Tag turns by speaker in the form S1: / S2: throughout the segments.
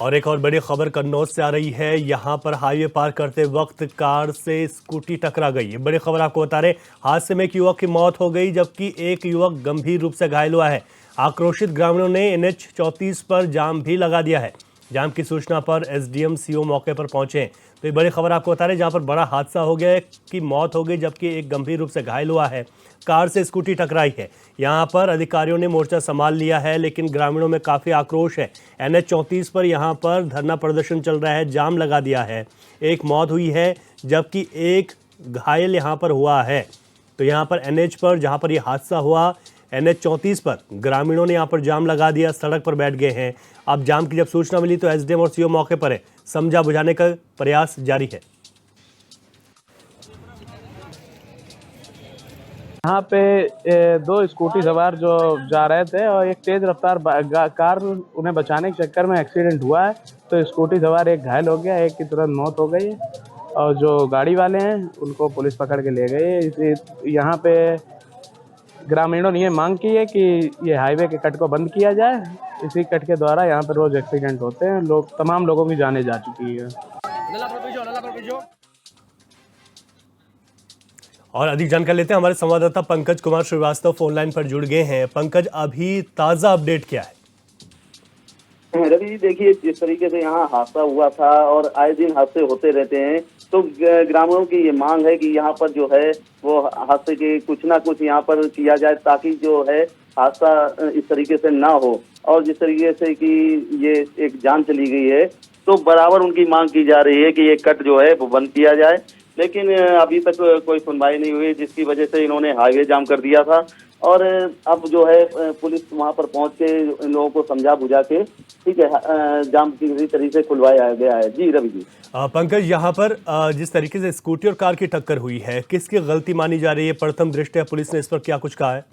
S1: और एक और बड़ी खबर कन्नौज से आ रही है। यहाँ पर हाईवे पार करते वक्त कार से स्कूटी टकरा गई। ये बड़ी खबर आपको बता रहे, हादसे में एक युवक की मौत हो गई जबकि एक युवक गंभीर रूप से घायल हुआ है। आक्रोशित ग्रामीणों ने NH 34 पर जाम भी लगा दिया है। जाम की सूचना पर SDM CO मौके पर पहुंचे। तो ये बड़ी खबर आपको बता रहे, जहां पर बड़ा हादसा हो गया है कि मौत हो गई जबकि एक गंभीर रूप से घायल हुआ है। कार से स्कूटी टकराई है। यहां पर अधिकारियों ने मोर्चा संभाल लिया है, लेकिन ग्रामीणों में काफी आक्रोश है। NH 34 पर यहां पर धरना प्रदर्शन चल रहा है, जाम लगा दिया है। एक मौत हुई है जबकि एक घायल यहां पर हुआ है। तो यहां पर NH पर जहां पर यह हादसा हुआ, NH 34 पर ग्रामीणों ने यहां पर जाम लगा दिया, सड़क पर बैठ गए हैं। अब जाम की जब सूचना मिली तो SDM और CO मौके पर है, समझा बुझाने का प्रयास जारी है।
S2: यहाँ पे दो स्कूटी सवार जो जा रहे थे और एक तेज रफ्तार कार उन्हें बचाने के चक्कर में एक्सीडेंट हुआ है। तो स्कूटी सवार एक घायल हो गया, एक की तुरंत मौत हो गई है और जो गाड़ी वाले हैं उनको पुलिस पकड़ के ले गई। यहाँ पे ग्रामीणों ने ये मांग की है कि ये हाईवे के कट को बंद किया जाए। इसी कट के द्वारा यहाँ पे रोज एक्सीडेंट होते हैं, तमाम लोगों की जानें जा चुकी है।
S1: और अधिक जानकारी लेते हैं, हमारे संवाददाता पंकज कुमार श्रीवास्तव फोन लाइन पर जुड़ गए हैं। पंकज, अभी ताजा अपडेट क्या है?
S3: रवि जी, देखिए जिस तरीके से यहाँ हादसा हुआ था और आए दिन हादसे होते रहते हैं, तो ग्रामीणों की ये मांग है कि यहाँ पर जो है वो हादसे के कुछ ना कुछ यहाँ पर किया जाए ताकि जो है हादसा इस तरीके से ना हो। और जिस तरीके से कि ये एक जान चली गई है, तो बराबर उनकी मांग की जा रही है कि ये कट जो है वो बंद किया जाए। लेकिन अभी तक कोई सुनवाई नहीं हुई, जिसकी वजह से इन्होंने हाईवे जाम कर दिया था। और अब जो है पुलिस वहां पर पहुंच के इन लोगों को समझा बुझा के, ठीक है, जाम किसी तरीके से खुलवाया गया है। जी रवि जी।
S1: पंकज, यहाँ पर जिस तरीके से स्कूटी और कार की टक्कर हुई है, किसकी गलती मानी जा रही है? प्रथम दृष्टया पुलिस ने इस पर क्या कुछ कहा है?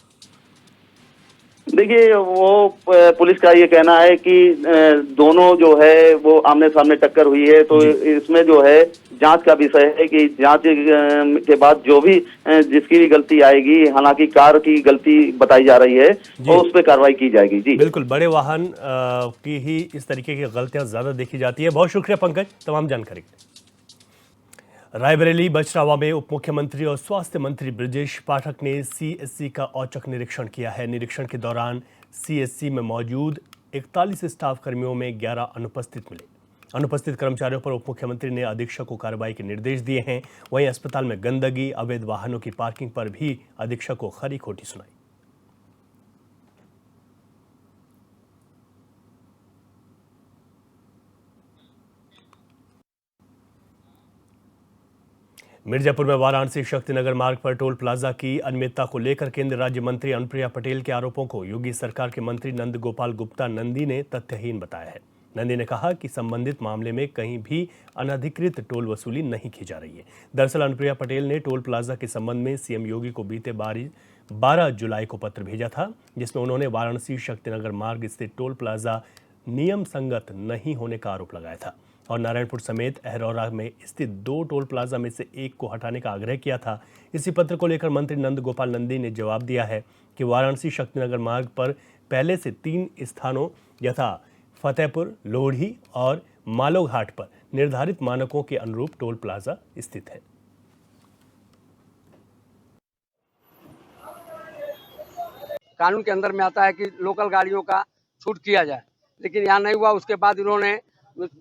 S3: देखिए, वो पुलिस का ये कहना है कि दोनों जो है वो आमने सामने टक्कर हुई है। तो इसमें जो है जांच का विषय है कि जांच के बाद जो भी जिसकी भी गलती आएगी, हालांकि कार की गलती बताई जा रही है, और उस पर कार्रवाई की जाएगी। जी
S1: बिल्कुल, बड़े वाहन की ही इस तरीके की गलतियां ज्यादा देखी जाती है। बहुत शुक्रिया पंकज तमाम जानकारी के लिए। रायबरेली बछरावा में उप मुख्यमंत्री और स्वास्थ्य मंत्री ब्रजेश पाठक ने CSC का औचक निरीक्षण किया है। निरीक्षण के दौरान CSC में मौजूद 41 स्टाफ कर्मियों में 11 अनुपस्थित मिले। अनुपस्थित कर्मचारियों पर उप मुख्यमंत्री ने अधीक्षक को कार्रवाई के निर्देश दिए हैं। वहीं अस्पताल में गंदगी, अवैध वाहनों की पार्किंग पर भी अधीक्षक को खरी खोटी सुनाई। मिर्जापुर में वाराणसी शक्तिनगर मार्ग पर टोल प्लाजा की अनियमितता को लेकर केंद्र राज्य मंत्री अनुप्रिया पटेल के आरोपों को योगी सरकार के मंत्री नंद गोपाल गुप्ता नंदी ने तथ्यहीन बताया है। नंदी ने कहा कि संबंधित मामले में कहीं भी अनधिकृत टोल वसूली नहीं की जा रही है। दरअसल अनुप्रिया पटेल ने टोल प्लाजा के संबंध में CM योगी को बीते 12 जुलाई को पत्र भेजा था, जिसमें उन्होंने वाराणसी शक्तिनगर मार्ग स्थित टोल प्लाजा नियम संगत नहीं होने का आरोप लगाया था और नारायणपुर समेत अहरौरा में स्थित 2 टोल प्लाजा में से एक को हटाने का आग्रह किया था। इसी पत्र को लेकर मंत्री नंद गोपाल नंदी ने जवाब दिया है कि वाराणसी शक्तिनगर मार्ग पर पहले से 3 स्थानों यथा फतेहपुर, लोढ़ी और मालोघाट पर निर्धारित मानकों के अनुरूप टोल प्लाजा स्थित है।
S4: कानून के अंदर में आता है कि लोकल गाड़ियों का छूट किया जाए, लेकिन यहाँ नहीं हुआ। उसके बाद इन्होंने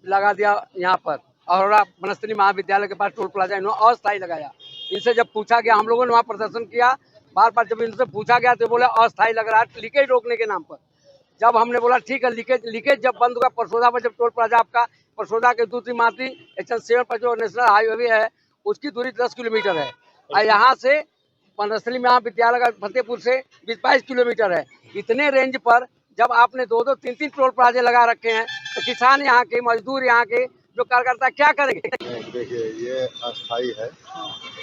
S4: लगा दिया यहाँ पर अरोड़ा वनस्थली महाविद्यालय के पास टोल प्लाजा इन्होंने अस्थायी लगाया। इनसे जब पूछा गया, हम लोगों ने वहाँ प्रदर्शन किया, बार बार जब इनसे पूछा गया तो बोले अस्थायी लग रहा है, लीकेज रोकने के नाम पर। जब हमने बोला ठीक है, लीकेज जब बंद हुआ परसोदा पर, जब टोल प्लाजा आपका परसोदा के दूसरी माती HN7 पर जो नेशनल हाईवे है उसकी दूरी 10 किलोमीटर है और यहाँ से वनस्थली महाविद्यालय का फतेहपुर से 22 किलोमीटर है। इतने रेंज पर जब आपने 2-2, 3-3 टोल प्लाजे लगा रखे हैं तो किसान यहाँ के, मजदूर यहाँ के, जो कार्यकर्ता क्या करेंगे?
S5: देखिए, ये अस्थाई है।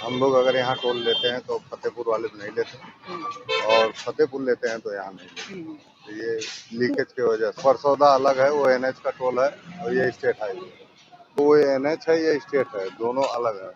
S5: हम लोग अगर यहाँ टोल लेते हैं तो फतेहपुर वाले नहीं लेते और फतेहपुर लेते हैं तो यहाँ नहीं लेते। तो ये लीकेज की वजह से परसौदा अलग है, वो NH का टोल है और ये स्टेट हाईवे। वो NH है, ये स्टेट है, दोनों अलग है।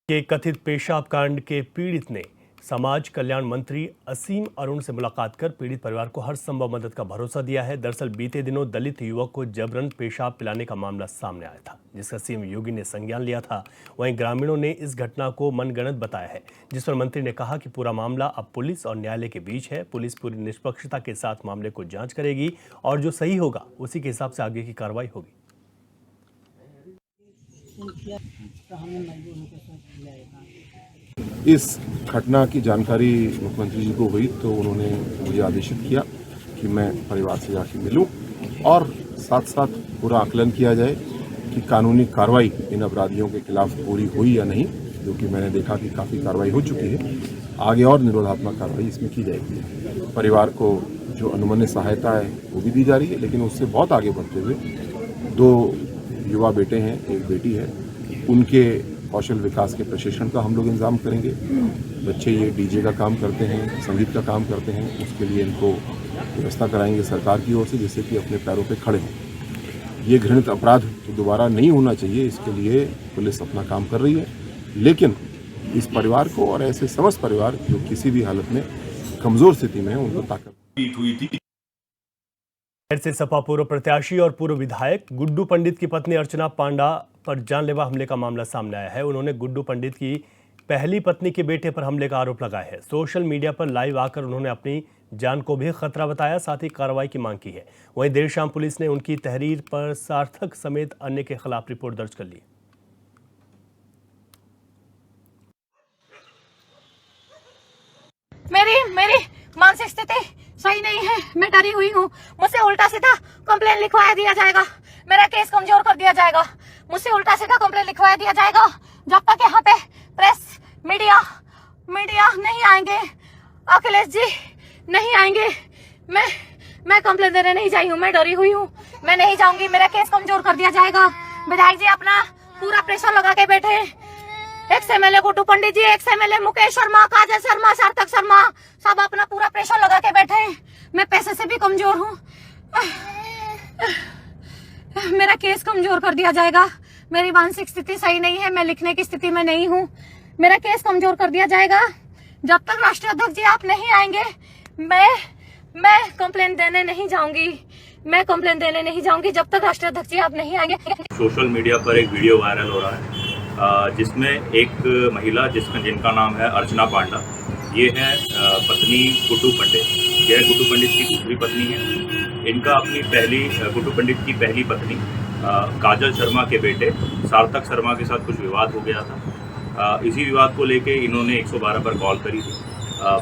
S1: के कथित पेशाब कांड के पीड़ित ने समाज कल्याण मंत्री असीम अरुण से मुलाकात कर पीड़ित परिवार को हर संभव मदद का भरोसा दिया है। दरअसल बीते दिनों दलित युवक को जबरन पेशाब पिलाने का मामला सामने आया था, जिसका सीएम योगी ने संज्ञान लिया था। वहीं ग्रामीणों ने इस घटना को मनगढ़ंत बताया है, जिस पर मंत्री ने कहा कि पूरा मामला अब पुलिस और न्यायालय के बीच है। पुलिस पूरी निष्पक्षता के साथ मामले को जांच करेगी और जो सही होगा उसी के हिसाब से आगे की कार्रवाई होगी।
S6: इस घटना की जानकारी मुख्यमंत्री जी को हुई तो उन्होंने मुझे आदेशित किया कि मैं परिवार से जाकर मिलूं और साथ साथ पूरा आकलन किया जाए कि कानूनी कार्रवाई इन अपराधियों के खिलाफ पूरी हुई या नहीं, जो कि मैंने देखा कि काफ़ी कार्रवाई हो चुकी है। आगे और निरोधात्मक कार्रवाई इसमें की जाएगी। परिवार को जो अनुमन्य सहायता है वो भी दी जा रही है, लेकिन उससे बहुत आगे बढ़ते हुए 2 युवा बेटे हैं, 1 बेटी है, उनके कौशल विकास के प्रशिक्षण का हम लोग इंतजाम करेंगे। बच्चे ये डीजे का काम करते हैं, संगीत का काम करते हैं, उसके लिए इनको व्यवस्था कराएंगे सरकार की ओर से, जिससे कि अपने पैरों पे खड़े हों। ये घृणित अपराध तो दोबारा नहीं होना चाहिए, इसके लिए पुलिस अपना काम कर रही है। लेकिन इस परिवार को और ऐसे समस्त परिवार जो किसी भी हालत में कमजोर स्थिति में है, उनको ताकत
S1: से सपा पूर्व प्रत्याशी और पूर्व विधायक गुड्डू पंडित की पत्नी अर्चना पांडा पर जानलेवा हमले का मामला सामने आया है। उन्होंने गुड्डू पंडित की पहली पत्नी के बेटे पर हमले का आरोप लगाया है। सोशल मीडिया पर लाइव आकर उन्होंने अपनी जान को भी खतरा बताया, साथ ही कार्रवाई की मांग की है। वहीं देर शाम पुलिस ने उनकी तहरीर पर सार्थक समेत अन्य के खिलाफ रिपोर्ट दर्ज कर ली।
S7: मेरी मानसिक स्थिति सही नहीं है, मैं डरी हुई हूँ। मुझसे उल्टा सीधा कंप्लेन लिखवाया दिया जाएगा, मेरा केस कमजोर कर दिया जाएगा, मुझसे उल्टा सीधा कंप्लेन लिखवाया दिया जाएगा। जब तक यहाँ पे प्रेस मीडिया नहीं आएंगे, अखिलेश जी नहीं आएंगे, मैं कंप्लेन देने नहीं जाई हूँ। मैं डरी हुई हूँ, मैं नहीं जाऊंगी, मेरा केस कमजोर कर दिया जाएगा। विधायक जी अपना पूरा प्रेशर लगा के बैठे, एक्स एमएलए गुड्डू पंडित जी, एक्स एमएलए मुकेश शर्मा, काजल शर्मा, सार्थक शर्मा, सब अपना पूरा प्रेशर लगा के बैठे हैं। मैं पैसे से भी कमजोर हूँ, मेरा केस कमजोर कर दिया जाएगा। मेरी मानसिक स्थिति सही नहीं है, मैं लिखने की स्थिति में नहीं हूँ, मेरा केस कमजोर कर दिया जाएगा। जब तक राष्ट्रीय अध्यक्ष जी आप नहीं आएंगे, मैं कंप्लेन देने नहीं जाऊंगी, मैं कंप्लेन देने नहीं जाऊंगी जब तक राष्ट्रीय अध्यक्ष जी आप नहीं आएंगे।
S8: सोशल मीडिया पर एक वीडियो वायरल हो रहा है जिसमें एक महिला जिनका नाम है अर्चना पांडा, ये है पत्नी गुड्डू पंडित। यह गुड्डू पंडित की दूसरी पत्नी है। इनका गुड्डू पंडित की पहली पत्नी काजल शर्मा के बेटे सार्थक शर्मा के साथ कुछ विवाद हो गया था। इसी विवाद को लेके इन्होंने 112 पर कॉल करी थी।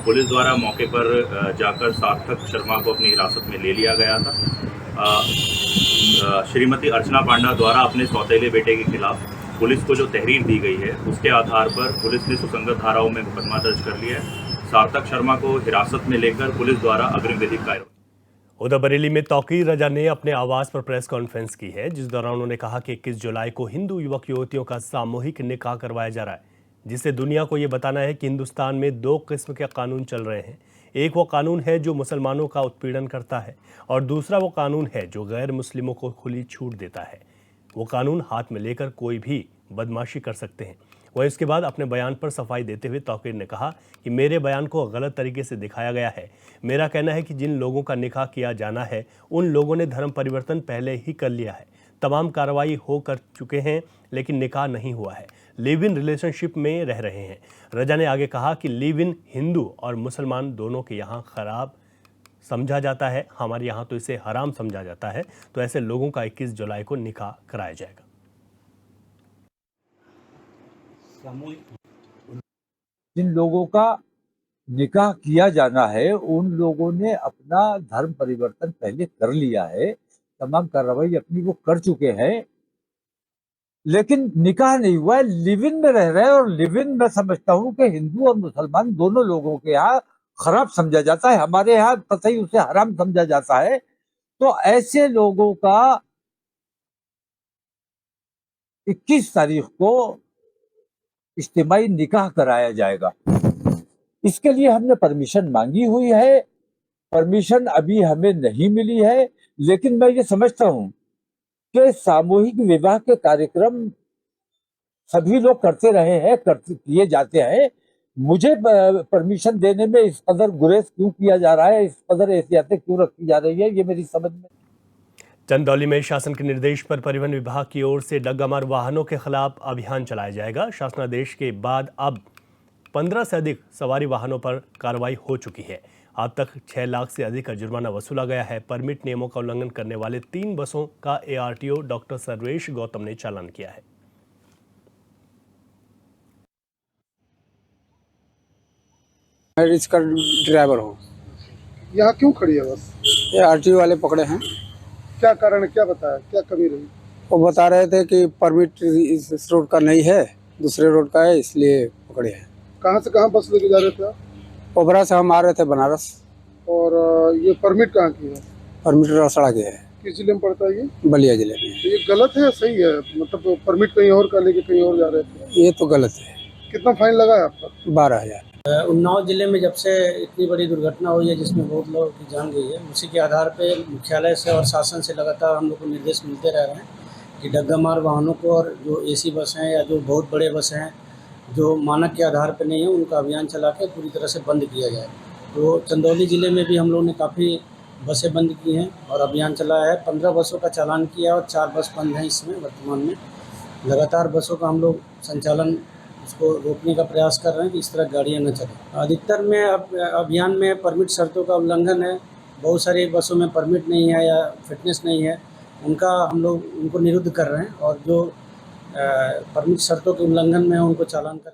S8: पुलिस द्वारा मौके पर जाकर सार्थक शर्मा को अपनी हिरासत में ले लिया गया था। श्रीमती अर्चना पांडा द्वारा अपने सौतेले बेटे के खिलाफ पुलिस को जो तहरीर दी गई है, उसके आधार पर पुलिस ने सुसंगत धाराओं में मुकदमा दर्ज कर लिया है। सार्थक शर्मा को हिरासत में लेकर पुलिस द्वारा अग्रिम विधिक कार्रवाई।
S1: उधर बरेली में तौकीर रजा ने अपने आवास पर प्रेस कॉन्फ्रेंस की है, जिस दौरान उन्होंने कहा कि 21 जुलाई को हिंदू युवक युवतियों का सामूहिक निकाह करवाया जा रहा है, जिससे दुनिया को ये बताना है कि हिंदुस्तान में 2 किस्म के कानून चल रहे हैं। एक वो कानून है जो मुसलमानों का उत्पीड़न करता है और दूसरा वो कानून है जो गैर मुस्लिमों को खुली छूट देता है। वो कानून हाथ में लेकर कोई भी बदमाशी कर सकते हैं। वहीं इसके बाद अपने बयान पर सफाई देते हुए तौकीर ने कहा कि मेरे बयान को गलत तरीके से दिखाया गया है। मेरा कहना है कि जिन लोगों का निकाह किया जाना है उन लोगों ने धर्म परिवर्तन पहले ही कर लिया है। तमाम कार्रवाई हो कर चुके हैं, लेकिन निकाह नहीं हुआ है, लिव इन रिलेशनशिप में रह रहे हैं। रजा ने आगे कहा कि लिव इन हिंदू और मुसलमान दोनों के यहाँ खराब समझा जाता है, हमारे यहाँ तो इसे हराम समझा जाता है। तो ऐसे लोगों का 21 जुलाई को निकाह कराया जाएगा।
S9: जिन लोगों का निकाह किया जाना है उन लोगों ने अपना धर्म परिवर्तन पहले कर लिया है, तमाम कार्रवाई अपनी वो कर चुके हैं, लेकिन निकाह नहीं हुआ है, लिव इन में रह रहे हैं। और लिव इन मैं समझता हूँ कि हिंदू और मुसलमान दोनों लोगों के यहाँ खराब समझा जाता है, हमारे यहाँ कतई उसे हराम समझा जाता है। तो ऐसे लोगों का 21 तारीख को इज्तिमाई निकाह कराया जाएगा। इसके लिए हमने परमिशन मांगी हुई है, परमिशन अभी हमें नहीं मिली है, लेकिन मैं ये समझता हूं कि सामूहिक विवाह के कार्यक्रम सभी लोग करते रहे हैं, किए जाते हैं, मुझे परमिशन देने में इस कदर गुरेज क्यों किया जा रहा है, इस कदर एहतियातें क्यों रखी जा रही है, ये मेरी समझ में।
S1: चंदौली में शासन के निर्देश पर परिवहन विभाग की ओर से डग्गामार वाहनों के खिलाफ अभियान चलाया जाएगा। शासनादेश के बाद अब 15 से अधिक सवारी वाहनों पर कार्रवाई हो चुकी है। अब तक 6 लाख से अधिक का जुर्माना वसूला गया है। परमिट नियमों का उल्लंघन करने वाले 3 बसों का ARTO डॉक्टर सर्वेश गौतम ने चालान किया है।
S10: मैं रिक्शा ड्राइवर हूँ।
S11: यहाँ क्यों खड़ी है बस?
S10: ये RTO वाले पकड़े हैं।
S11: क्या कारण है, क्या बताया, क्या कमी रही?
S10: वो बता रहे थे कि परमिट इस रोड का नहीं है, दूसरे रोड का है, इसलिए पकड़े हैं।
S11: कहाँ से कहाँ बस लेके जा रहे थे आप?
S10: ओबरा से हम आ रहे थे बनारस।
S11: और ये परमिट कहाँ की है?
S10: परमिट रसड़ा के है।
S11: किस जिले में पड़ता है ये?
S10: बलिया जिले में।
S11: तो ये गलत है या सही है? मतलब परमिट कहीं और का लेके कहीं और जा रहे थे?
S10: ये तो गलत है।
S11: कितना फाइन लगा है आपका?
S10: 12,000।
S12: उन्नाव जिले में जब से इतनी बड़ी दुर्घटना हुई है जिसमें बहुत लोगों की जान गई है, उसी के आधार पे मुख्यालय से और शासन से लगातार हम लोग को निर्देश मिलते रह रहे हैं कि डग्गामार वाहनों को और जो AC बस हैं या जो बहुत बड़े बस हैं जो मानक के आधार पे नहीं है, उनका अभियान चला के पूरी तरह से बंद किया जाए। तो चंदौली ज़िले में भी हम लोगों ने काफ़ी बसें बंद की हैं और अभियान चलाया है। 15 बसों का चालान किया और 4 बस बंद हैं इसमें वर्तमान में। लगातार बसों का हम लोग संचालन उसको रोकने का प्रयास कर रहे हैं कि इस तरह गाड़ियां न चलें। अधिकतर में अभियान में परमिट शर्तों का उल्लंघन है। बहुत सारी बसों में परमिट नहीं है या फिटनेस नहीं है, हम लोग उनको निरुद्ध कर रहे हैं और जो परमिट शर्तों के उल्लंघन में उनको चालान कर